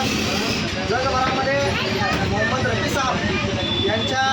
जगभरामध्ये मोहम्मद रफी साहब यांच्या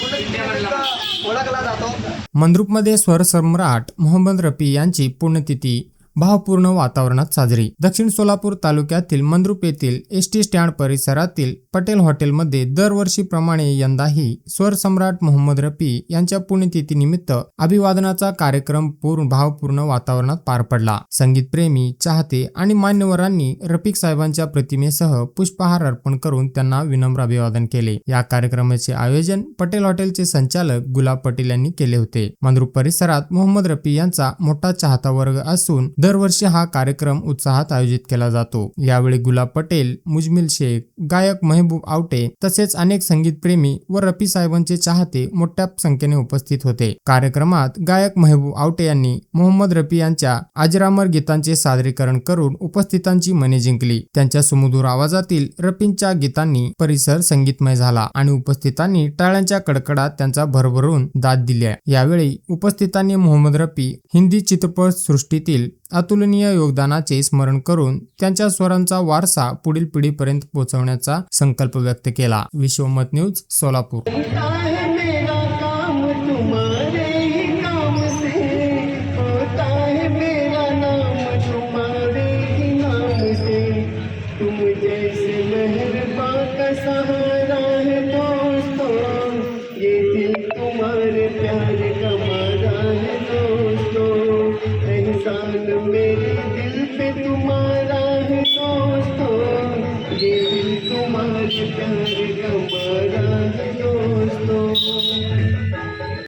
पुण्यतिथीनिमित्त ओळखला जातो। मंद्रुपमध्ये स्वर सम्राट मोहम्मद रफी यांची पुण्यतिथी भावपूर्ण वातावरणात साजरी। दक्षिण सोलापूर तालुक्यातील मंद्रुप येथील एसटी स्टँड परिसरातील पटेल हॉटेलमध्ये दरवर्षीप्रमाणे यंदाही स्वर सम्राट मोहम्मद रफी यांच्या पुण्यतिथीनिमित्त अभिवादनाचा कार्यक्रम भावपूर्ण वातावरणात पार पडला। संगीतप्रेमी, चाहते आणि मान्यवरांनी रफिक साहेबांच्या प्रतिमेसह पुष्पहार अर्पण करून त्यांना विनम्र अभिवादन केले। या कार्यक्रमाचे आयोजन पटेल हॉटेलचे संचालक गुलाब पटेल यांनी केले होते। मंद्रुप परिसरात मोहम्मद रफी यांचा मोठा चाहता वर्ग असून दरवर्षी हा कार्यक्रम उत्साहात आयोजित केला जातो। यावेळी गुलाब पटेल, मुजमिल शेख, गायक महबूब आवटे तसेच अनेक संगीतप्रेमी व रफी साहेबांचे चाहते मोठ्या संख्येने उपस्थित होते। कार्यक्रमात गायक महबूब आवटे यांनी मोहम्मद रफी यांच्या अजरामर गीतांचे सादरीकरण करून उपस्थितांची मने जिंकली। त्यांच्या सुमधुर आवाजातील रफींच्या गीतांनी परिसर संगीतमय झाला आणि उपस्थितांनी टाळ्यांच्या कडकडात त्यांचा भरभरून दाद दिल्या। यावेळी उपस्थितांनी मोहम्मद रफी हिंदी चित्रपट सृष्टीतील अतुलनीय योगदानाचे स्मरण करून त्यांच्या स्वरांचा वारसा पुढील पिढीपर्यंत पोहोचवण्याचा संकल्प व्यक्त केला। विश्वमत न्यूज, सोलापूर। तुम जैसे मेहरबान का